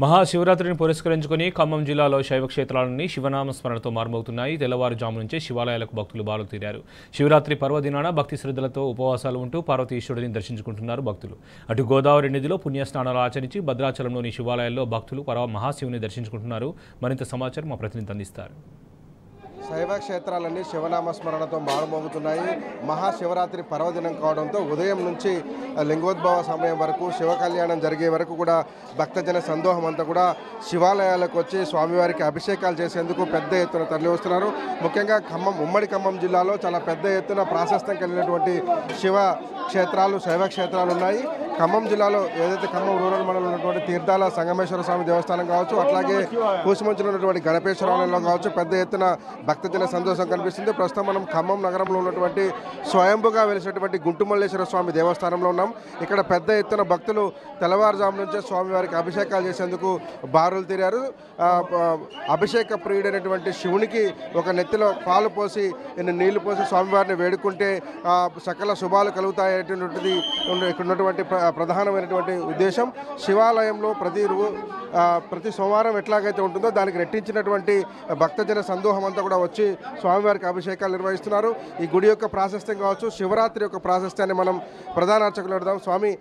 మహాశివరాత్రిని పురస్కరించుకుని ఖమ్మం జిల్లాలో శైవ క్షేత్రాలన్నీ శివనామ స్మరణతో మారుమోగుతున్నాయి. తెల్లవారుజాము నుంచే శివాలయాలకు భక్తులు బారులు తీరారు. శివరాత్రి పర్వదినాన భక్తి శ్రద్ధలతో ఉపవాసాలు ఉంటూ పార్వతీశ్వరుడిని దర్శించుకుంటున్నారు భక్తులు. అటు గోదావరి నదిలో పుణ్యస్నానాలు ఆచరించి భద్రాచలంలోని శివాలయాల్లో భక్తులు మహాశివుని దర్శించుకుంటున్నారు. మరింత సమాచారం మా ప్రతినిధి అందిస్తారు. శైవ క్షేత్రాలన్నీ శివనామ స్మరణతో మారుమోగుతున్నాయి. మహాశివరాత్రి పర్వదినం కావడంతో ఉదయం నుంచి లింగోద్భవ సమయం వరకు శివ కళ్యాణం జరిగే వరకు కూడా భక్తజన సందోహం అంతా కూడా శివాలయాలకు వచ్చి స్వామివారికి అభిషేకాలు చేసేందుకు పెద్ద ఎత్తున తరలి వస్తున్నారు. ముఖ్యంగా ఉమ్మడి ఖమ్మం జిల్లాలో చాలా పెద్ద ఎత్తున ప్రాశస్త్యం కలిగినటువంటి శివ క్షేత్రాలు శైవ క్షేత్రాలు ఉన్నాయి. ఖమ్మం జిల్లాలో ఏదైతే ఖమ్మం రూరల్ మండలంలో ఉన్నటువంటి తీర్థాల సంగమేశ్వర స్వామి దేవస్థానం కావచ్చు, అట్లాగే కూసుమంచులో ఉన్నటువంటి గణపేశ్వరాలయంలో కావచ్చు పెద్ద ఎత్తున భక్తజన సంతోషం కనిపిస్తుంది. ప్రస్తుతం మనం ఖమ్మం నగరంలో ఉన్నటువంటి స్వయంభుగా వెలిసినటువంటి గుంటుమల్లేశ్వర స్వామి దేవస్థానంలో ఉన్నాం. ఇక్కడ పెద్ద ఎత్తున భక్తులు తెల్లవారుజాము నుంచే స్వామివారికి అభిషేకాలు చేసేందుకు బారులు తీరారు. అభిషేక ప్రియుడైనటువంటి శివునికి ఒక నెత్తిలో పాలు పోసి నీళ్లు పోసి స్వామివారిని వేడుకుంటే సకల శుభాలు కలుగుతాయనేటువంటిది ఇక్కడ ఉన్నటువంటి ప్రధానమైనటువంటి ఉద్దేశం. శివాలయంలో ప్రతి సోమవారం ఎట్లాగైతే ఉంటుందో దానికి రెట్టించినటువంటి భక్తజన సందోహం అంతా కూడా వచ్చి స్వామివారికి అభిషేకాలు నిర్వహిస్తున్నారు. ఈ గుడి యొక్క ప్రాశస్త్యం కావచ్చు, శివరాత్రి యొక్క ప్రాశస్త్యాన్ని మనం ప్రధాన అర్చకులు అడుగుదాం. స్వామి,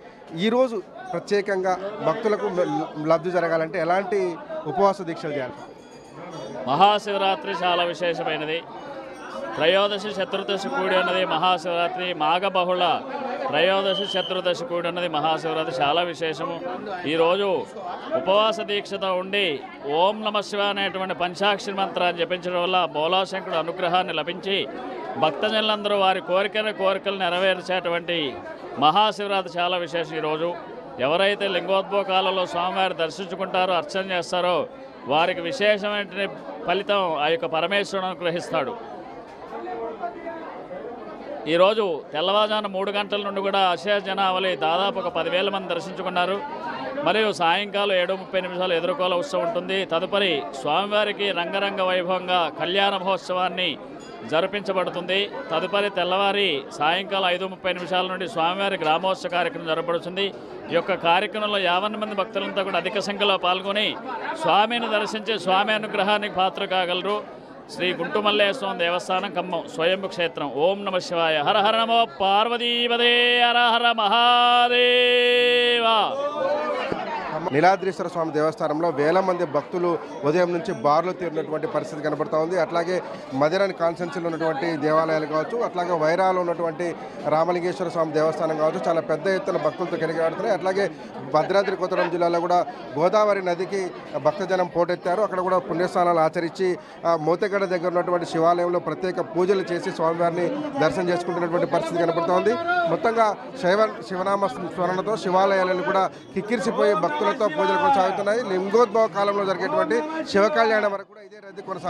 ఈరోజు ప్రత్యేకంగా భక్తులకు లబ్ధి జరగాలంటే ఎలాంటి ఉపవాస దీక్షలు చేయాలి? మహాశివరాత్రి చాలా విశేషమైనది. త్రయోదశి చతుర్దశి కూడి ఉన్నది మహాశివరాత్రి. మాఘబహుళ త్రయోదశి చతుర్దశి కూడి ఉన్నది మహాశివరాత్రి, చాలా విశేషము. ఈరోజు ఉపవాస దీక్షతో ఉండి ఓం నమ శివ అనేటువంటి పంచాక్షరి మంత్రాన్ని జపించడం వల్ల బోలాశంకరుడు అనుగ్రహాన్ని లభించి భక్తజనులందరూ వారి కోరికలు నెరవేర్చేటువంటి మహాశివరాత్రి చాలా విశేషం. ఈరోజు ఎవరైతే లింగోద్భవ కాలంలో స్వామివారి దర్శించుకుంటారో, అర్చన చేస్తారో వారికి విశేషమైన ఫలితం ఆ యొక్క పరమేశ్వరుడు అనుగ్రహిస్తాడు. ఈరోజు తెల్లవారుజామున 3 గంటల నుండి కూడా అశేష జనావళి దాదాపు ఒక 10,000 మంది దర్శించుకున్నారు. మరియు సాయంకాలం 7:30 ఎదుర్కోల ఉత్సవం ఉంటుంది. తదుపరి స్వామివారికి రంగరంగ వైభవంగా కళ్యాణ మహోత్సవాన్ని జరిపించబడుతుంది. తదుపరి తెల్లవారి సాయంకాలం 5:30 నుండి స్వామివారి గ్రామోత్సవ కార్యక్రమం జరపబడుతుంది. ఈ యొక్క కార్యక్రమంలో 50 మంది భక్తులంతా కూడా అధిక సంఖ్యలో పాల్గొని స్వామిని దర్శించి స్వామి అనుగ్రహానికి పాత్ర కాగలరు. శ్రీ గుంటుమల్లేశ్వరం దేవస్థానం ఖమ్మం స్వయంభు క్షేత్రం. ఓం నమ శివాయ. హర హర నమో పార్వతీపదే. హర హర మహాదేవ. నీలాద్రీశ్వర స్వామి దేవస్థానంలో వేల మంది భక్తులు ఉదయం నుంచి బార్లు తీరినటువంటి పరిస్థితి కనబడుతూ ఉంది. అట్లాగే మదిరాని కాన్స్టెన్సీలో ఉన్నటువంటి దేవాలయాలు కావచ్చు, అట్లాగే వైరాలో ఉన్నటువంటి రామలింగేశ్వర స్వామి దేవస్థానం కావచ్చు చాలా పెద్ద ఎత్తున భక్తులతో కెలిగాడుతున్నాయి. అట్లాగే భద్రాద్రి కొత్తగూడెం జిల్లాలో కూడా గోదావరి నదికి భక్తజనం పోటెత్తారు. అక్కడ కూడా పుణ్యస్నానాలు ఆచరించి మోతెగడ దగ్గర ఉన్నటువంటి శివాలయంలో ప్రత్యేక పూజలు చేసి స్వామివారిని దర్శనం చేసుకుంటున్నటువంటి పరిస్థితి కనబడుతోంది. మొత్తంగా శివనామ స్మరణతో శివాలయాలను కూడా కిక్కిరిసిపోయి భక్తులతో పూజలు కొనసాగుతున్నాయి. లింగోద్భవ కాలంలో జరిగేటువంటి శివ కళ్యాణం వరకు కూడా ఇదే రద్దీ కొనసాగుతుంది.